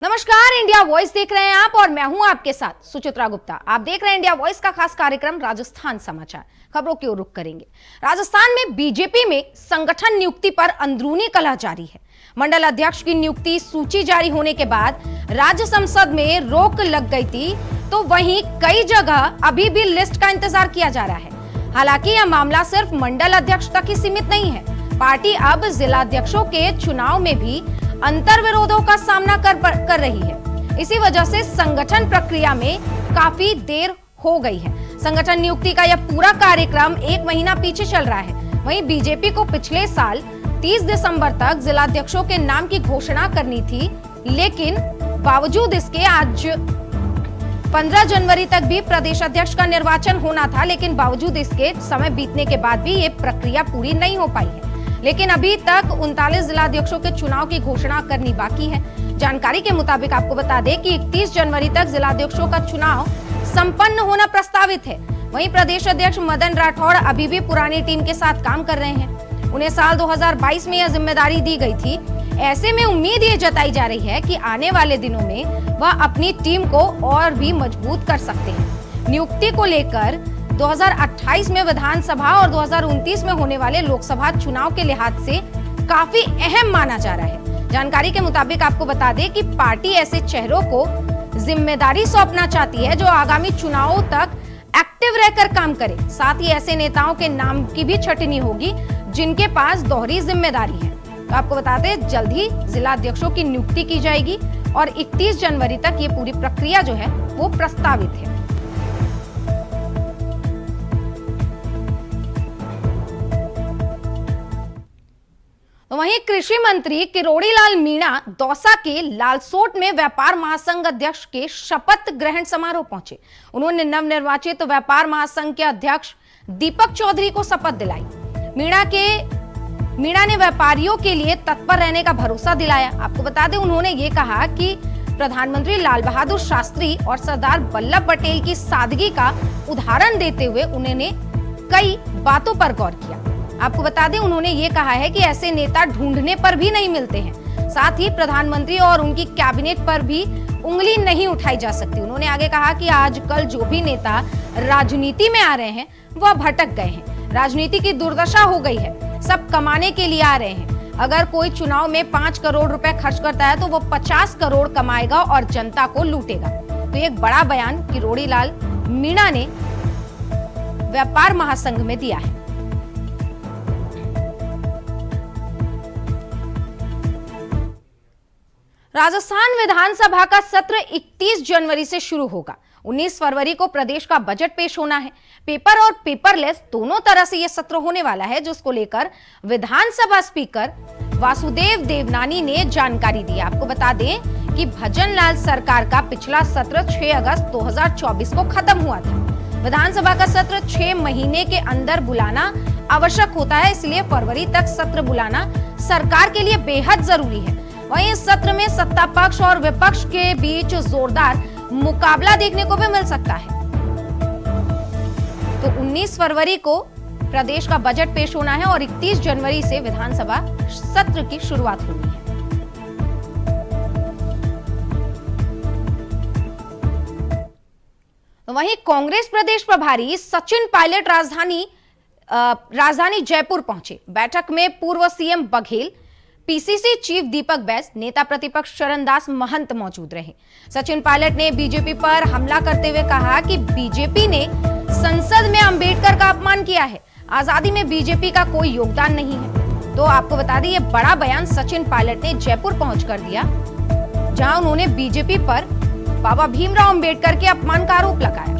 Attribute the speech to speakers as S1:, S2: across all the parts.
S1: नमस्कार, India voice देख रहे हैं आप और मैं हूं आपके साथ सुचित्रा गुप्ता। आप देख रहे हैं इंडिया वॉइस का खास कार्यक्रम राजस्थान समाचार। खबरों की ओर रुख करेंगे। राजस्थान में बीजेपी में संगठन नियुक्ति पर अंदरूनी कलह जारी है। मंडल अध्यक्ष की नियुक्ति सूची जारी होने के बाद राज्य संसद में रोक लग गई थी, तो वहीं कई जगह अभी भी लिस्ट का इंतजार किया जा रहा है। हालांकि यह मामला सिर्फ मंडल अध्यक्ष तक ही सीमित नहीं है। पार्टी अब जिलाध्यक्षों के चुनाव में भी अंतर विरोधों का सामना कर रही है। इसी वजह से संगठन प्रक्रिया में काफी देर हो गई है। संगठन नियुक्ति का यह पूरा कार्यक्रम 1 महीना पीछे चल रहा है। वहीं बीजेपी को पिछले साल 30 दिसंबर तक जिलाध्यक्षों के नाम की घोषणा करनी थी, लेकिन बावजूद इसके आज 15 जनवरी तक भी प्रदेश अध्यक्ष का निर्वाचन होना था, लेकिन बावजूद इसके समय बीतने के बाद भी ये प्रक्रिया पूरी नहीं हो पाई है। लेकिन अभी तक 39 जिलाध्यक्षों के चुनाव की घोषणा करनी बाकी है। जानकारी के मुताबिक आपको बता दें कि 31 जनवरी तक जिलाध्यक्षों का चुनाव संपन्न होना प्रस्तावित है। वहीं प्रदेश अध्यक्ष मदन राठौड़ अभी भी पुरानी टीम के साथ काम कर रहे हैं। उन्हें साल 2022 में यह जिम्मेदारी दी गई थी। ऐसे में उम्मीद ये जताई जा रही है कि आने वाले दिनों में वह अपनी टीम को और भी मजबूत कर सकते हैं। नियुक्ति को लेकर 2028 में विधानसभा और 2029 में होने वाले लोकसभा चुनाव के लिहाज से काफी अहम माना जा रहा है। जानकारी के मुताबिक आपको बता दें कि पार्टी ऐसे चेहरों को जिम्मेदारी सौंपना चाहती है जो आगामी चुनावों तक एक्टिव रहकर काम करे। साथ ही ऐसे नेताओं के नाम की भी छटनी होगी जिनके पास दोहरी जिम्मेदारी है। तो आपको बता दें, जल्द ही जिला अध्यक्षों की नियुक्ति की जाएगी और 31 जनवरी तक ये पूरी प्रक्रिया जो है वो प्रस्तावित है। वहीं कृषि मंत्री किरोड़ी लाल मीणा दौसा के लालसोट में व्यापार महासंघ अध्यक्ष के शपथ ग्रहण समारोह पहुंचे। उन्होंने नवनिर्वाचित व्यापार महासंघ के अध्यक्ष दीपक चौधरी को शपथ दिलाई। मीणा ने व्यापारियों के लिए तत्पर रहने का भरोसा दिलाया। आपको बता दें, उन्होंने ये कहा कि प्रधानमंत्री लाल बहादुर शास्त्री और सरदार वल्लभ पटेल की सादगी का उदाहरण देते हुए उन्होंने कई बातों पर गौर किया। आपको बता दें, उन्होंने ये कहा है कि ऐसे नेता ढूंढने पर भी नहीं मिलते हैं। साथ ही प्रधानमंत्री और उनकी कैबिनेट पर भी उंगली नहीं उठाई जा सकती। उन्होंने आगे कहा कि आजकल जो भी नेता राजनीति में आ रहे हैं वह भटक गए हैं। राजनीति की दुर्दशा हो गई है। सब कमाने के लिए आ रहे हैं। अगर कोई चुनाव में 5 करोड़ रुपए खर्च करता है तो वो 50 करोड़ कमाएगा और जनता को लूटेगा। तो एक बड़ा बयान किरोड़ी लाल मीणा ने व्यापार महासंघ में दिया है। राजस्थान विधानसभा का सत्र 31 जनवरी से शुरू होगा। 19 फरवरी को प्रदेश का बजट पेश होना है। पेपर और पेपरलेस दोनों तरह से यह सत्र होने वाला है, जिसको लेकर विधानसभा स्पीकर वासुदेव देवनानी ने जानकारी दी। आपको बता दें कि भजन लाल सरकार का पिछला सत्र 6 अगस्त 2024 को खत्म हुआ था। विधानसभा का सत्र 6 महीने के अंदर बुलाना आवश्यक होता है, इसलिए फरवरी तक सत्र बुलाना सरकार के लिए बेहद जरूरी है। वहीं इस सत्र में सत्ता पक्ष और विपक्ष के बीच जोरदार मुकाबला देखने को भी मिल सकता है। तो 19 फरवरी को प्रदेश का बजट पेश होना है और 31 जनवरी से विधानसभा सत्र की शुरुआत होनी है। तो वहीं कांग्रेस प्रदेश प्रभारी सचिन पायलट राजधानी जयपुर पहुंचे। बैठक में पूर्व सीएम बघेल, पीसीसी चीफ दीपक बैस, नेता प्रतिपक्ष चरणदास महंत मौजूद रहे। सचिन पायलट ने बीजेपी पर हमला करते हुए कहा कि बीजेपी ने संसद में अंबेडकर का अपमान किया है। आजादी में बीजेपी का कोई योगदान नहीं है। तो आपको बता दें, यह बड़ा बयान सचिन पायलट ने जयपुर पहुंचकर दिया, जहां उन्होंने बीजेपी पर बाबा भीमराव अंबेडकर के अपमान का आरोप लगाया।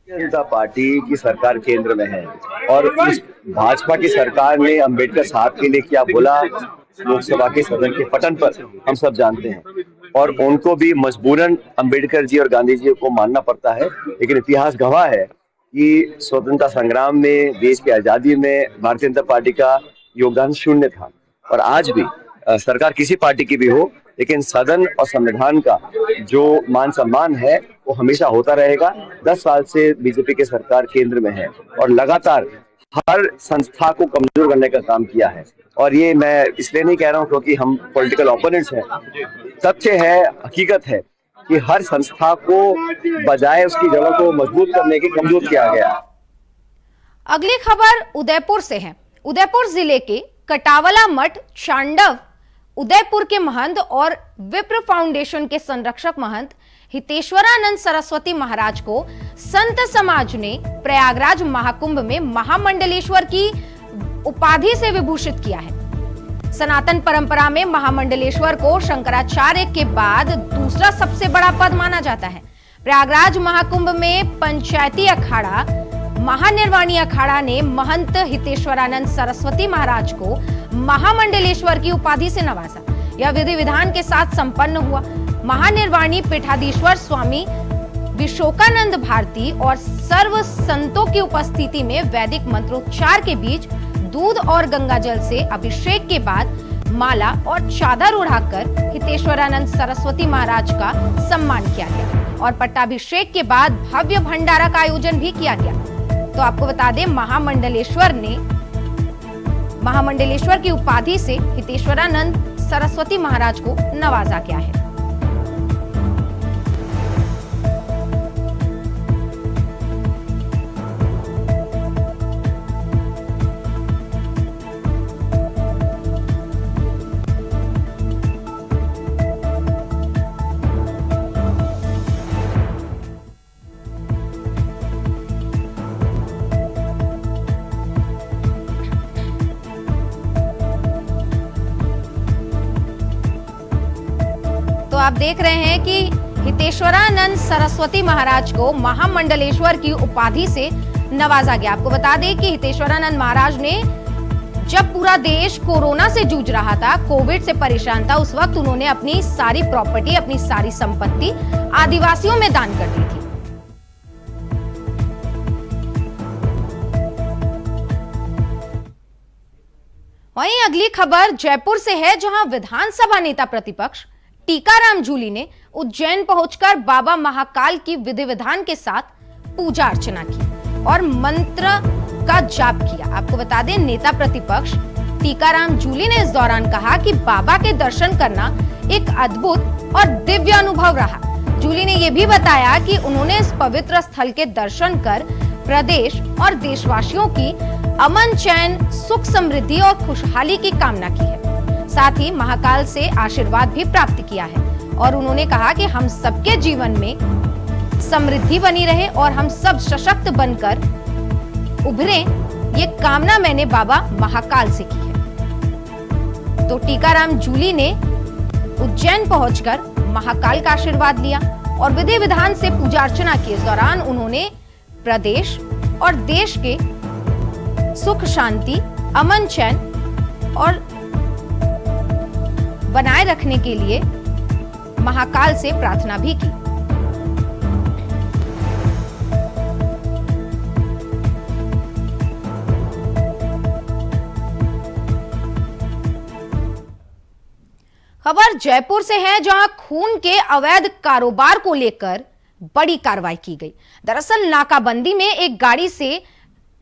S2: जनता पार्टी की सरकार केंद्र में है और इस भाजपा की सरकार ने अंबेडकर साहब के लिए क्या बोला लोकसभा के सदन के पटन पर हम सब जानते हैं और उनको भी मजबूरन अंबेडकर जी और गांधी जी को मानना पड़ता है। लेकिन इतिहास गवाह है कि स्वतंत्रता संग्राम में, देश की आजादी में भारतीय जनता पार्टी का योगदान शून्य था। और आज भी सरकार किसी पार्टी की भी हो, लेकिन सदन और संविधान का जो मान सम्मान है वो हमेशा होता रहेगा। 10 साल से बीजेपी की सरकार केंद्र में है और लगातार हर संस्था को कमजोर करने का काम किया है। और ये मैं इसलिए नहीं कह रहा हूँ क्योंकि हम पॉलिटिकल ओपोनेंट्स हैं। सत्य है, हकीकत है कि हर संस्था को बजाय उसकी जड़ों को मजबूत करने के कमजोर किया गया।
S1: अगली खबर उदयपुर से है। उदयपुर जिले के कटावला मठ चांडव उदयपुर के महंत और विप्र फाउंडेशन के संरक्षक महंत हितेश्वरानंद सरस्वती महाराज को संत समाज ने प्रयागराज महाकुंभ में महामंडलेश्वर की उपाधि से विभूषित किया है। सनातन परंपरा में महामंडलेश्वर को शंकराचार्य के बाद दूसरा सबसे बड़ा पद माना जाता है। प्रयागराज महाकुंभ में पंचायती अखाड़ा महानिर्वाणी अखाड़ा ने महंत हितेश्वरानंद सरस्वती महाराज को महामंडलेश्वर की उपाधि से नवाजा। यह विधि विधान के साथ संपन्न हुआ। महानिर्वाणी पीठाधीश्वर स्वामी विशोकानंद भारती और सर्व संतों की उपस्थिति में वैदिक मंत्रोच्चार के बीच दूध और गंगा जल से अभिषेक के बाद माला और चादर उड़ाकर हितेश्वरानंद सरस्वती महाराज का सम्मान किया गया और पट्टाभिषेक के बाद भव्य भंडारा का आयोजन भी किया गया। तो आपको बता दें, महामंडलेश्वर की उपाधि से हितेश्वरानंद सरस्वती महाराज को नवाजा गया है। तो आप देख रहे हैं कि हितेश्वरानंद सरस्वती महाराज को महामंडलेश्वर की उपाधि से नवाजा गया। आपको बता दें कि हितेश्वरानंद महाराज ने जब पूरा देश कोरोना से जूझ रहा था, कोविड से परेशान था, उस वक्त उन्होंने अपनी सारी प्रॉपर्टी, अपनी सारी संपत्ति आदिवासियों में दान कर दी थी। वहीं अगली खबर जयपुर से है, जहां विधानसभा नेता प्रतिपक्ष टीकाराम जूली ने उज्जैन पहुंचकर बाबा महाकाल की विधि विधान के साथ पूजा अर्चना की और मंत्र का जाप किया। आपको बता दें, नेता प्रतिपक्ष टीकाराम जूली ने इस दौरान कहा कि बाबा के दर्शन करना एक अद्भुत और दिव्य अनुभव रहा। जूली ने यह भी बताया कि उन्होंने इस पवित्र स्थल के दर्शन कर प्रदेश और देशवासियों की अमन, चैन, सुख, समृद्धि और खुशहाली की कामना की है। साथ ही महाकाल से आशीर्वाद भी प्राप्त किया है और उन्होंने कहा कि हम सबके जीवन में समृद्धि बनी रहे और हम सब सशक्त बनकर उभरे, ये कामना मैंने बाबा महाकाल से की है। तो टीकाराम जूली ने उज्जैन पहुंचकर महाकाल का आशीर्वाद लिया और विधि विधान से पूजा अर्चना की। इस दौरान उन्होंने प्रदेश और देश के सुख, शांति, अमन, चैन और बनाए रखने के लिए महाकाल से प्रार्थना भी की। खबर जयपुर से है, जहां खून के अवैध कारोबार को लेकर बड़ी कार्रवाई की गई। दरअसल नाकाबंदी में एक गाड़ी से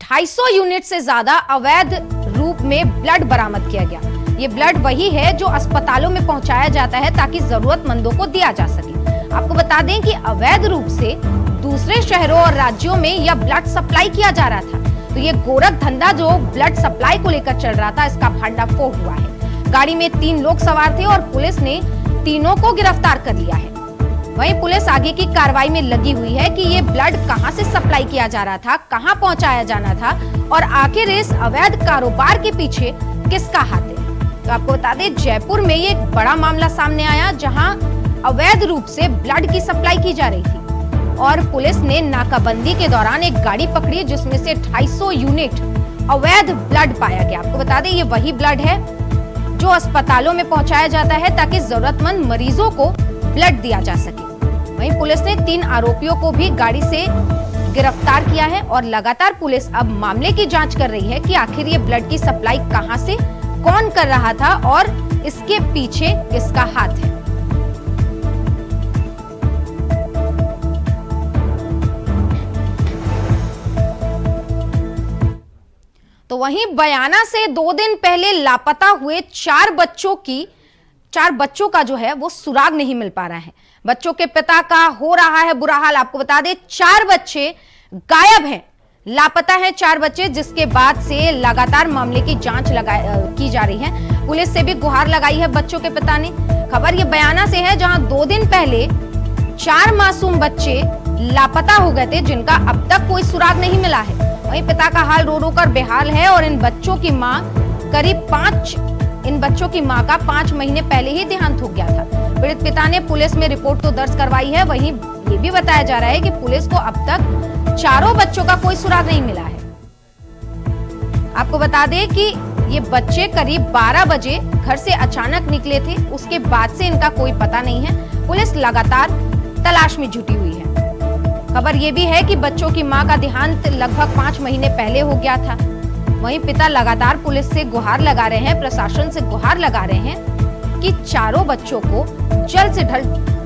S1: 250 यूनिट से ज्यादा अवैध रूप में ब्लड बरामद किया गया। ये ब्लड वही है जो अस्पतालों में पहुंचाया जाता है ताकि जरूरतमंदों को दिया जा सके। आपको बता दें कि अवैध रूप से दूसरे शहरों और राज्यों में यह ब्लड सप्लाई किया जा रहा था। तो ये गोरख धंधा जो ब्लड सप्लाई को लेकर चल रहा था, इसका भंडाफोड़ हुआ है। गाड़ी में 3 लोग सवार थे और पुलिस ने तीनों को गिरफ्तार कर लिया है। वहीं पुलिस आगे की कार्रवाई में लगी हुई है कि ये ब्लड कहां से सप्लाई किया जा रहा था, कहां पहुंचाया जाना था और आखिर इस अवैध कारोबार के पीछे किसका हाथ है। तो आपको बता दें, जयपुर में ये एक बड़ा मामला सामने आया, जहां अवैध रूप से ब्लड की सप्लाई की जा रही थी और पुलिस ने नाकाबंदी के दौरान एक गाड़ी पकड़ी जिसमें से 250 यूनिट अवैध ब्लड पाया गया। आपको बता दें, ये वही ब्लड है जो अस्पतालों में पहुंचाया जाता है ताकि जरूरतमंद मरीजों को ब्लड दिया जा सके। वहीं पुलिस ने 3 आरोपियों को भी गाड़ी से गिरफ्तार किया है और लगातार पुलिस अब मामले की जांच कर रही है कि आखिर ये ब्लड की सप्लाई कहां से, कौन कर रहा था और इसके पीछे किसका हाथ है। वहीं बयाना से 2 दिन पहले लापता हुए 4 बच्चों का जो है वो सुराग नहीं मिल पा रहा है। बच्चों के पिता का हो रहा है बुरा हाल। आपको बता दें 4 बच्चे गायब हैं, लापता हैं 4 बच्चे, जिसके बाद से लगातार मामले की जांच की जा रही है। पुलिस से भी गुहार लगाई है बच्चों के पिता ने। खबर ये बयाना से है, जहां 2 दिन पहले 4 मासूम बच्चे लापता हो गए थे, जिनका अब तक कोई सुराग नहीं मिला है। वहीं पिता का हाल रो रो कर बेहाल है और इन बच्चों की मां का 5 महीने पहले ही देहांत हो गया था। पीड़ित पिता ने पुलिस में रिपोर्ट तो दर्ज करवाई है। वहीं ये भी बताया जा रहा है कि पुलिस को अब तक 4 बच्चों का कोई सुराग नहीं मिला है। आपको बता दें कि ये बच्चे करीब 12 बजे घर से अचानक निकले थे, उसके बाद से इनका कोई पता नहीं है। पुलिस लगातार तलाश में जुटी हुई है। खबर यह भी है कि बच्चों की मां का देहांत लगभग 5 महीने पहले हो गया था। वहीं पिता लगातार पुलिस से गुहार लगा रहे हैं, प्रशासन से गुहार लगा रहे हैं कि 4 बच्चों को जल्द से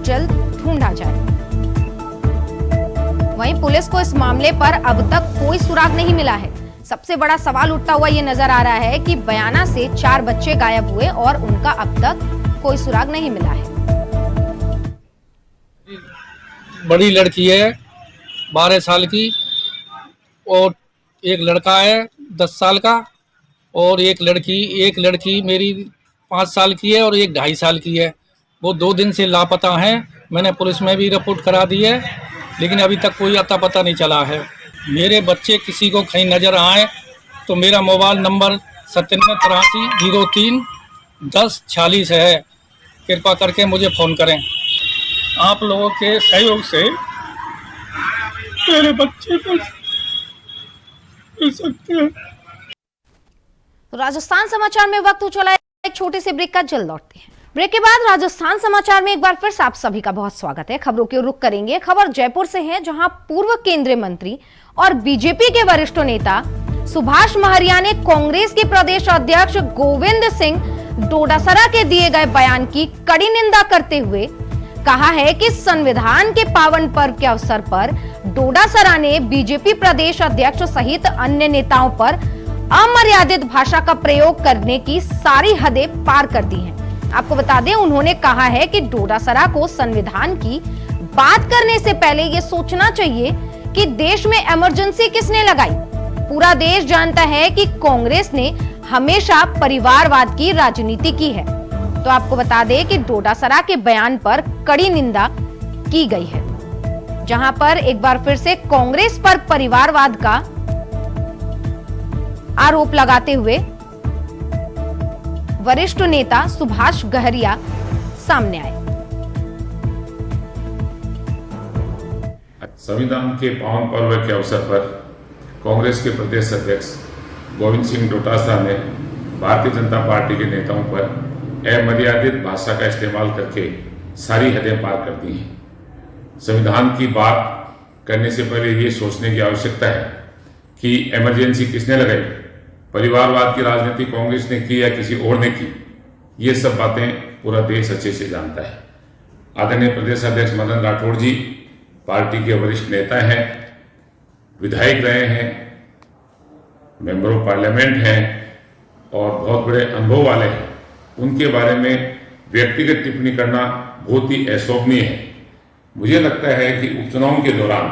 S1: जल्द ढूंढा जाए। वहीं पुलिस को इस मामले पर अब तक कोई सुराग नहीं मिला है। सबसे बड़ा सवाल उठता हुआ ये नजर आ रहा है कि बयाना से 4 बच्चे गायब हुए और उनका अब तक कोई सुराग नहीं मिला है।
S3: बड़ी लड़की है 12 साल की और एक लड़का है 10 साल का और एक लड़की मेरी 5 साल की है और एक 2.5 साल की है। वो 2 दिन से लापता हैं। मैंने पुलिस में भी रिपोर्ट करा दी है, लेकिन अभी तक कोई अता पता नहीं चला है। मेरे बच्चे किसी को कहीं नज़र आए तो मेरा मोबाइल नंबर 9783031046 है। कृपा करके मुझे फ़ोन करें। आप लोगों के सहयोग से मेरे बच्चे बच सकते हैं।
S1: तो राजस्थान समाचार में वक्त हो चला है एक छोटे से ब्रेक का, जल्द लौटते हैं। ब्रेक के बाद राजस्थान समाचार में एक बार फिर से आप सभी का बहुत स्वागत है। खबरों की रुख करेंगे। खबर जयपुर से है, जहां पूर्व केंद्रीय मंत्री और बीजेपी के वरिष्ठ नेता सुभाष महरिया ने कांग्रेस के प्रदेश अध्यक्ष गोविंद सिंह डोटासरा के दिए गए बयान की कड़ी निंदा करते हुए कहा है कि संविधान के पावन पर्व के अवसर पर डोटासरा ने बीजेपी प्रदेश अध्यक्ष सहित अन्य नेताओं पर अमर्यादित भाषा का प्रयोग करने की सारी हदें पार कर दी हैं। आपको बता दें, उन्होंने कहा है कि डोटासरा को संविधान की बात करने से पहले यह सोचना चाहिए कि देश में इमरजेंसी किसने लगाई। पूरा देश जानता है कि कांग्रेस ने हमेशा परिवारवाद की राजनीति की है। तो आपको बता दें कि डोटासरा के बयान पर कड़ी निंदा की गई है, जहां पर एक बार फिर से कांग्रेस पर परिवारवाद का आरोप लगाते हुए वरिष्ठ नेता सुभाष गहरिया सामने आए।
S4: संविधान के पावन पर्व के अवसर पर कांग्रेस के प्रदेश अध्यक्ष गोविंद सिंह डोटासरा ने भारतीय जनता पार्टी के नेताओं पर अमर्यादित भाषा का इस्तेमाल करके सारी हदें पार कर दी हैं। संविधान की बात करने से पहले ये सोचने की आवश्यकता है कि इमरजेंसी किसने लगाई, परिवारवाद की राजनीति कांग्रेस ने की या किसी और ने की। ये सब बातें पूरा देश अच्छे से जानता है। आदरणीय प्रदेश अध्यक्ष मदन राठौड़ जी पार्टी के वरिष्ठ नेता हैं, विधायक रहे हैं, मेंबर ऑफ पार्लियामेंट हैं और बहुत बड़े अनुभव वाले हैं। उनके बारे में व्यक्तिगत टिप्पणी करना बहुत ही अशोभनीय है। मुझे लगता है कि उपचुनाव के दौरान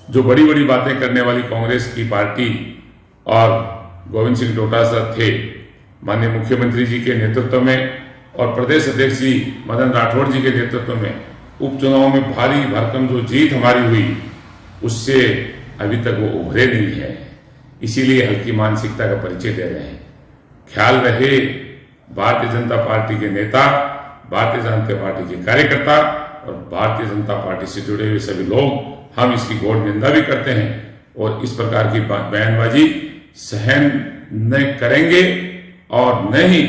S4: जो बड़ी बड़ी बातें करने वाली कांग्रेस की पार्टी और गोविंद सिंह डोटासरा थे, माननीय मुख्यमंत्री जी के नेतृत्व में और प्रदेश अध्यक्ष जी मदन राठौड़ जी के नेतृत्व में उपचुनाव में भारी भरकम जो जीत हमारी हुई, उससे अभी तक वो उभरे नहीं है। इसीलिए हल्की मानसिकता का परिचय दे रहे हैं। ख्याल रहे, भारतीय जनता पार्टी के नेता, भारतीय जनता पार्टी के कार्यकर्ता और भारतीय जनता पार्टी से जुड़े हुए सभी लोग, हम इसकी घोर निंदा भी करते हैं और इस प्रकार की बयानबाजी सहन न करेंगे और न ही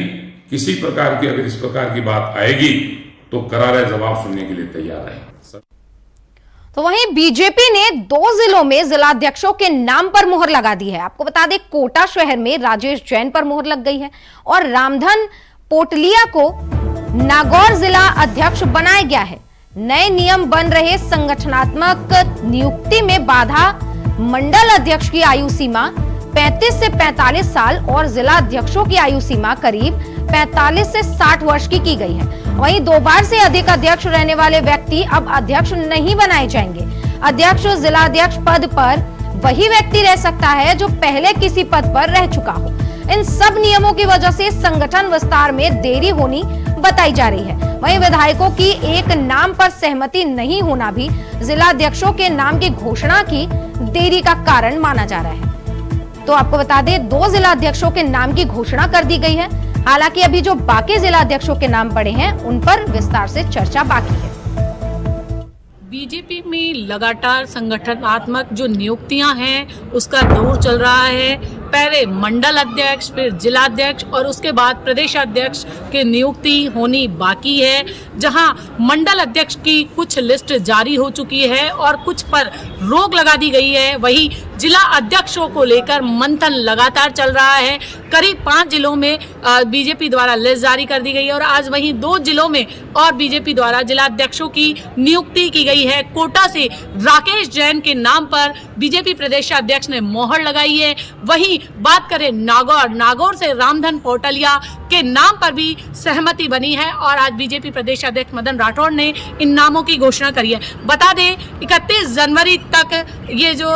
S4: किसी प्रकार की, अगर इस प्रकार की बात आएगी तो करारा जवाब सुनने के लिए तैयार है।
S1: तो वहीं बीजेपी ने 2 जिलों में जिलाध्यक्षों के नाम पर मुहर लगा दी है। आपको बता दें, कोटा शहर में राजेश जैन पर मुहर लग गई है और रामधन पोटलिया को नागौर जिला अध्यक्ष बनाया गया है। नए नियम बन रहे संगठनात्मक नियुक्ति में बाधा, मंडल अध्यक्ष की आयु सीमा 35 से 45 साल और जिला अध्यक्षों की आयु सीमा करीब 45 से 60 वर्ष की गई है। वहीं 2 बार से अधिक अध्यक्ष रहने वाले व्यक्ति अब अध्यक्ष नहीं बनाए जाएंगे। अध्यक्ष जिला अध्यक्ष पद पर वही व्यक्ति रह सकता है जो पहले किसी पद पर रह चुका हो। इन सब नियमों की वजह से संगठन विस्तार में देरी होनी बताई जा रही है। वहीं विधायकों की एक नाम पर सहमति नहीं होना भी जिला अध्यक्षों के नाम की घोषणा की देरी का कारण माना जा रहा है। तो आपको बता दें, 2 जिला अध्यक्षों के नाम की घोषणा कर दी गई है। हालांकि अभी जो बाकी जिला अध्यक्षों के नाम पड़े हैं उन पर विस्तार से चर्चा बाकी है।
S5: बीजेपी में लगातार संगठनात्मक जो नियुक्तियां हैं उसका दौर चल रहा है। पहले मंडल अध्यक्ष, फिर जिला अध्यक्ष और उसके बाद प्रदेश अध्यक्ष की नियुक्ति होनी बाकी है। जहां मंडल अध्यक्ष की कुछ लिस्ट जारी हो चुकी है और कुछ पर रोक लगा दी गई है। वहीं जिला अध्यक्षों को लेकर मंथन लगातार चल रहा है। करीब 5 जिलों में बीजेपी द्वारा लिस्ट जारी कर दी गई है और आज वहीं 2 जिलों में और बीजेपी द्वारा जिला अध्यक्षों की नियुक्ति की गई है। कोटा से राकेश जैन के नाम पर बीजेपी प्रदेश अध्यक्ष ने मोहर लगाई है। वहीं बात करें नागौर से रामधन पौटलिया के नाम पर भी सहमति बनी है और आज बीजेपी प्रदेश अध्यक्ष मदन राठौड़ ने इन नामों की घोषणा करी है। बता दें 31 जनवरी तक ये जो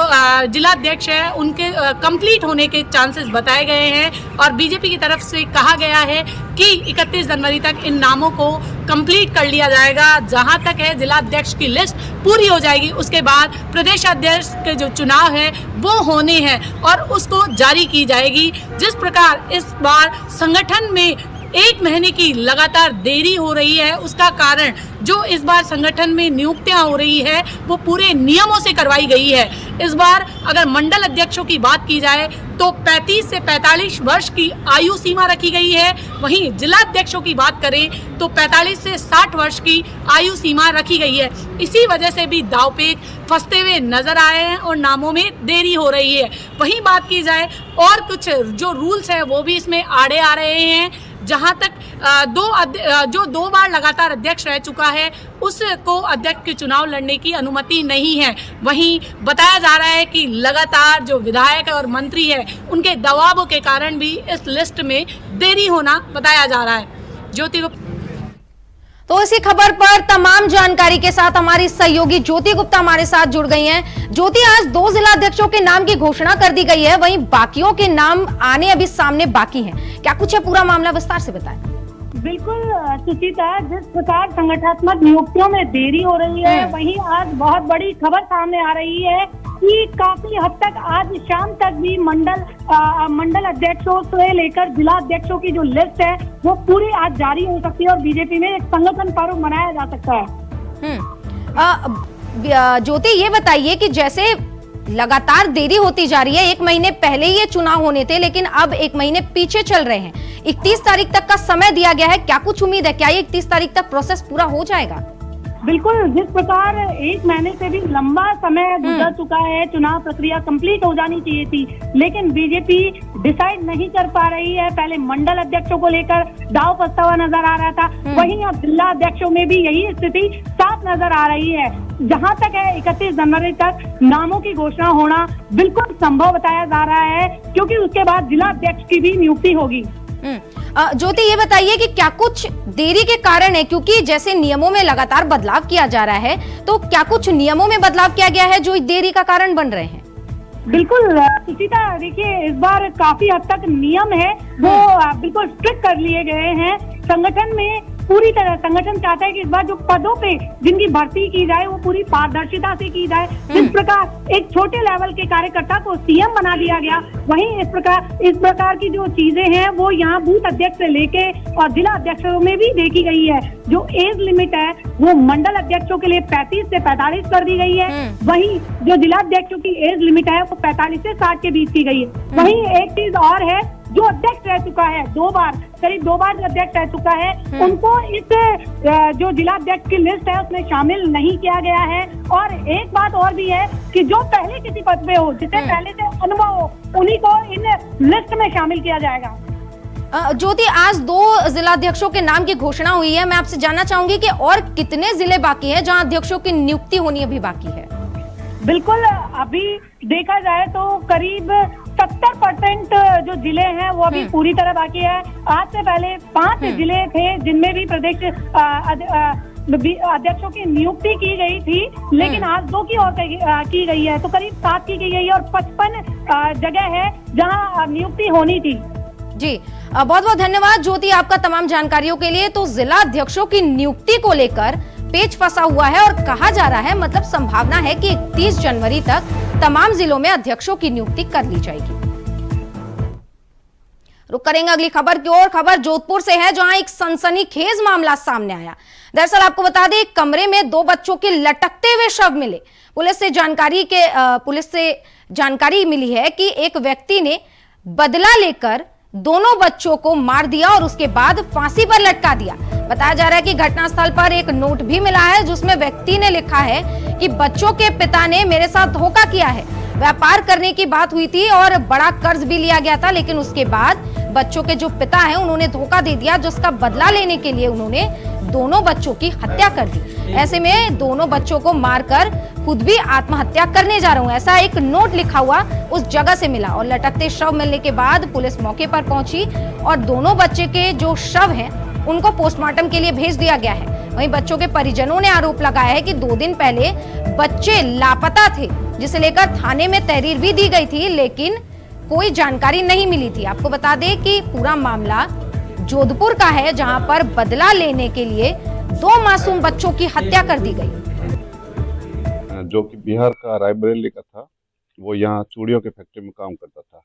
S5: जिला अध्यक्ष है उनके कंप्लीट होने के चांसेस बताए गए हैं और बीजेपी की तरफ से कहा गया है कि 31 जनवरी तक इन नामों को कंप्लीट कर लिया जाएगा। जहां तक है जिला अध्यक्ष की लिस्ट पूरी हो जाएगी, उसके बाद प्रदेश अध्यक्ष के जो चुनाव है वो होने हैं और उसको जारी की जाएगी। जिस प्रकार इस बार संगठन में 1 महीने की लगातार देरी हो रही है, उसका कारण जो इस बार संगठन में नियुक्तियां हो रही है वो पूरे नियमों से करवाई गई है। इस बार अगर मंडल अध्यक्षों की बात की जाए तो 35 से 45 वर्ष की आयु सीमा रखी गई है। वहीं जिला अध्यक्षों की बात करें तो 45 से 60 वर्ष की आयु सीमा रखी गई है। इसी वजह से भी दांवपेच फंसते हुए नजर आए हैं और नामों में देरी हो रही है। वहीं बात की जाए और कुछ जो रूल्स है वो भी इसमें आड़े आ रहे हैं। जहां तक 2 बार लगातार अध्यक्ष रह चुका है उसको अध्यक्ष के चुनाव लड़ने की अनुमति नहीं है। वहीं बताया जा रहा है कि लगातार जो विधायक और मंत्री है उनके दबावों के कारण भी इस लिस्ट में देरी होना बताया जा रहा है। ज्योति गुप्ता।
S1: तो इसी खबर पर तमाम जानकारी के साथ हमारी सहयोगी ज्योति गुप्ता हमारे साथ जुड़ गई हैं। ज्योति, आज 2 जिला अध्यक्षों के नाम की घोषणा कर दी गई है, वहीं बाकियों के नाम आने अभी सामने बाकी हैं। क्या कुछ है पूरा मामला, विस्तार से बताएं।
S6: बिल्कुल सुचिता, जिस प्रकार संगठनात्मक नियुक्तियों में देरी हो रही है वहीं आज बहुत बड़ी खबर सामने आ रही है कि काफी हद तक आज शाम तक भी मंडल अध्यक्षों से लेकर जिला अध्यक्षों की जो लिस्ट है वो पूरी आज जारी हो सकती है और बीजेपी में एक संगठन पर्व मनाया जा सकता है।
S1: ज्योति, ये बताइए कि जैसे लगातार देरी होती जा रही है, 1 महीने पहले ये चुनाव होने थे लेकिन अब 1 महीने पीछे चल रहे हैं। 31 तारीख तक का समय दिया गया है, क्या कुछ उम्मीद है, क्या ये 31 तारीख तक प्रोसेस पूरा हो जाएगा?
S6: बिल्कुल, जिस प्रकार 1 महीने से भी लंबा समय गुजर चुका है, चुनाव प्रक्रिया कंप्लीट हो जानी चाहिए थी, लेकिन बीजेपी डिसाइड नहीं कर पा रही है। पहले मंडल अध्यक्षों को लेकर दाव फंसता हुआ नजर आ रहा था, वहीं अब जिला अध्यक्षों में भी यही स्थिति साफ नजर आ रही है। जहां तक है 31 जनवरी तक नामों की घोषणा होना बिल्कुल संभव बताया जा रहा है क्योंकि उसके बाद जिला अध्यक्ष की भी नियुक्ति होगी।
S1: ज्योति, ये बताइए कि क्या कुछ देरी के कारण है, क्योंकि जैसे नियमों में लगातार बदलाव किया जा रहा है, तो क्या कुछ नियमों में बदलाव किया गया है जो देरी का कारण बन रहे हैं?
S6: बिल्कुल सुचिता, देखिए इस बार काफी हद तक नियम है वो बिल्कुल स्ट्रिक्ट कर लिए गए हैं। संगठन में पूरी तरह संगठन चाहता है कि इस बार जो पदों पे जिनकी भर्ती की जाए वो पूरी पारदर्शिता से की जाए। जिस प्रकार एक छोटे लेवल के कार्यकर्ता को सीएम बना दिया गया, वहीं इस प्रकार की जो चीजें हैं वो यहाँ बूथ अध्यक्ष से लेके और जिला अध्यक्षों में भी देखी गई है। जो एज लिमिट है वो मंडल अध्यक्षों के लिए 35 से 45 कर दी गई है, वहीं जो जिला अध्यक्षों की एज लिमिट है वो 45 से 60 के बीच की गई है। वहीं एक चीज और है, जो अध्यक्ष रह चुका है 2 बार, करीब 2 बार जो अध्यक्ष रह चुका है उनको इस जो जिला अध्यक्ष की लिस्ट है उसमें शामिल नहीं किया गया है। और एक बात और भी है कि जो पहले किसी पद पे हो, जिसे पहले से अनुभव हो, उन्हीं को इन लिस्ट में शामिल किया जाएगा।
S1: ज्योति, आज 2 जिला अध्यक्षों के नाम की घोषणा हुई है, मैं आपसे जानना चाहूंगी कि और कितने जिले बाकी हैं जहां अध्यक्षों की नियुक्ति होनी अभी बाकी है?
S6: बिल्कुल, अभी देखा जाए तो करीब 70% जो जिले हैं वो अभी पूरी तरह बाकी है। आज से पहले 5 जिले थे जिनमें भी प्रदेश अध्यक्षों की नियुक्ति की गई थी, लेकिन आज 2 की और की गई है, तो करीब 7 की गई है और 55 जगह है जहां नियुक्ति होनी थी।
S1: जी बहुत बहुत धन्यवाद ज्योति आपका तमाम जानकारियों के लिए। तो जिला अध्यक्षों की नियुक्ति को लेकर पेच फंसा हुआ है और कहा जा रहा है, मतलब संभावना है कि 31 जनवरी तक तमाम जिलों में अध्यक्षों की नियुक्ति कर ली जाएगी। रुक करेंगे अगली खबर की ओर। खबर जोधपुर से है जहां एक सनसनीखेज मामला सामने आया। दरअसल आपको बता दें, एक कमरे में 2 बच्चों के लटकते हुए शव मिले। पुलिस से जानकारी मिली है कि एक व्यक्ति ने बदला लेकर दोनों बच्चों को मार दिया और उसके बाद फांसी पर लटका दिया। बताया जा रहा है कि घटनास्थल पर एक नोट भी मिला है जिसमें व्यक्ति ने लिखा है कि बच्चों के पिता ने मेरे साथ धोखा किया है। व्यापार करने की बात हुई थी और बड़ा कर्ज भी लिया गया था, लेकिन उसके बाद बच्चों के जो पिता हैं उन्होंने धोखा दे दिया, जिसका बदला लेने के लिए उन्होंने दोनों बच्चों की हत्या कर दी। ऐसे में दोनों बच्चों को मारकर खुद भी आत्महत्या करने जा रहा हूं, ऐसा एक नोट लिखा हुआ उस जगह से मिला। और लटकते शव मिलने के बाद पुलिस मौके पर पहुंची और दोनों बच्चे के जो शव हैं उनको पोस्टमार्टम के लिए भेज दिया गया है। वहीं बच्चों के परिजनों ने आरोप लगाया है कि 2 दिन पहले बच्चे लापता थे, जिसे लेकर थाने में तहरीर भी दी गई थी, लेकिन कोई जानकारी नहीं मिली थी। आपको बता दें कि पूरा मामला जोधपुर का है, जहां पर बदला लेने के लिए 2 मासूम बच्चों की हत्या कर दी गई।
S7: जो कि बिहार का रायबरेली का था, वो यहाँ चूड़ियों के फैक्ट्री में काम करता था।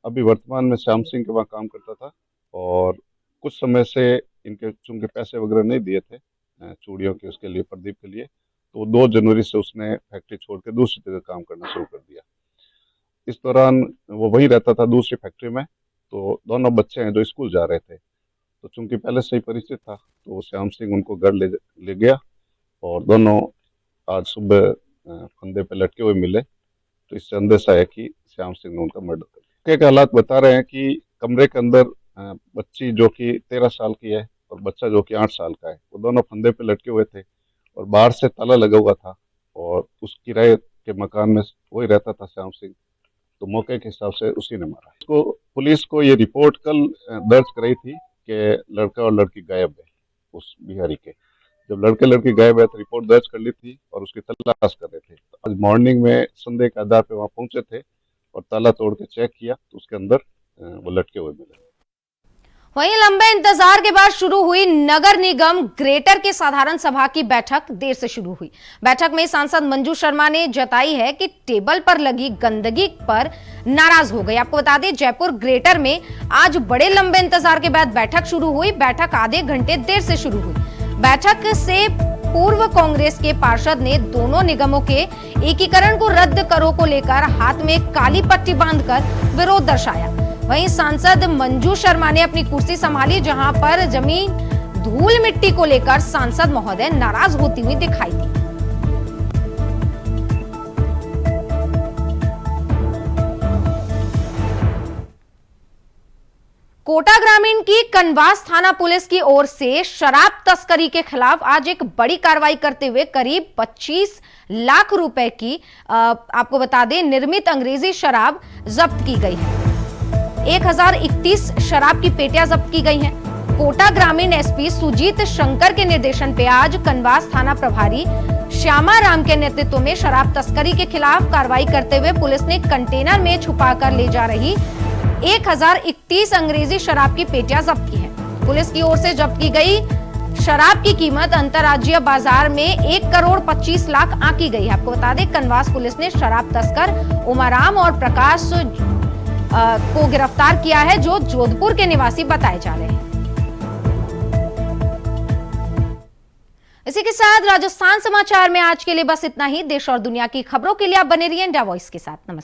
S7: अभी वर्तमान में श्याम सिंह के वहाँ काम करता था और कुछ समय से इनके चूंकि पैसे वगैरह नहीं दिए थे चूड़ियों के, उसके लिए, प्रदीप के लिए, तो 2 जनवरी से उसने फैक्ट्री छोड़ के दूसरी जगह काम करना शुरू कर दिया। इस दौरान वो वहीं रहता था दूसरी फैक्ट्री में। तो दोनों बच्चे हैं जो स्कूल जा रहे थे, तो चूंकि पहले से ही परिचित था तो श्याम सिंह उनको घर ले गया और दोनों आज सुबह फंदे पे लटके हुए मिले। तो इससे अंदेशा है कि श्याम सिंह ने उनका मर्डर कर दिया। के हालात बता रहे हैं कि कमरे के अंदर बच्ची जो कि 13 साल की है और बच्चा जो कि 8 साल का है, वो दोनों फंदे पे लटके हुए थे और बाहर से ताला लगा हुआ था और उस किराए के मकान में वही रहता था श्याम सिंह। तो मौके के हिसाब से उसी ने मारा। इसको पुलिस को ये रिपोर्ट कल दर्ज कराई थी कि लड़का और लड़की गायब है उस बिहारी के। जब लड़के लड़की गायब है तो रिपोर्ट दर्ज कर ली थी और उसकी तलाश कर रहे थे। तो आज मॉर्निंग में संदेह के आधार पे वहाँ पहुंचे थे और ताला तोड़ के चेक किया तो उसके अंदर वो लटके हुए मिले।
S1: वहीं लंबे इंतजार के बाद शुरू हुई नगर निगम ग्रेटर के साधारण सभा की बैठक देर से शुरू हुई। बैठक में सांसद मंजू शर्मा ने जताई है कि टेबल पर लगी गंदगी पर नाराज हो गई। आपको बता दें, जयपुर ग्रेटर में आज बड़े लंबे इंतजार के बाद बैठक शुरू हुई। बैठक आधे घंटे देर से शुरू हुई। बैठक से पूर्व कांग्रेस के पार्षद ने दोनों निगमों के एकीकरण को रद्द करो को लेकर हाथ में काली पट्टी बांधकर विरोध दर्शाया। वहीं सांसद मंजू शर्मा ने अपनी कुर्सी संभाली, जहां पर जमीन धूल मिट्टी को लेकर सांसद महोदय नाराज होती हुई दिखाई दी। कोटा ग्रामीण की कनवास थाना पुलिस की ओर से शराब तस्करी के खिलाफ आज एक बड़ी कार्रवाई करते हुए करीब 25 लाख रुपए की आपको बता दें निर्मित अंग्रेजी शराब जब्त की गई है। 1031 शराब की पेटियां जब्त की गई हैं। कोटा ग्रामीण एसपी सुजीत शंकर के निर्देशन पे आज कनवास थाना प्रभारी श्यामा राम के नेतृत्व में शराब तस्करी के खिलाफ कार्रवाई करते हुए पुलिस ने कंटेनर में छुपाकर ले जा रही 1031 अंग्रेजी शराब की पेटियां जब्त की है। पुलिस की ओर से जब्त की गई शराब की कीमत अंतर्राज्यीय बाजार में 1 करोड़ 25 लाख आंकी गई है। आपको बता दें, कनवास पुलिस ने शराब तस्कर उमाराम और प्रकाश को गिरफ्तार किया है, जो जोधपुर के निवासी बताए जा रहे हैं। इसी के साथ राजस्थान समाचार में आज के लिए बस इतना ही। देश और दुनिया की खबरों के लिए आप बने रहिए इंडिया वॉइस के साथ। नमस्कार।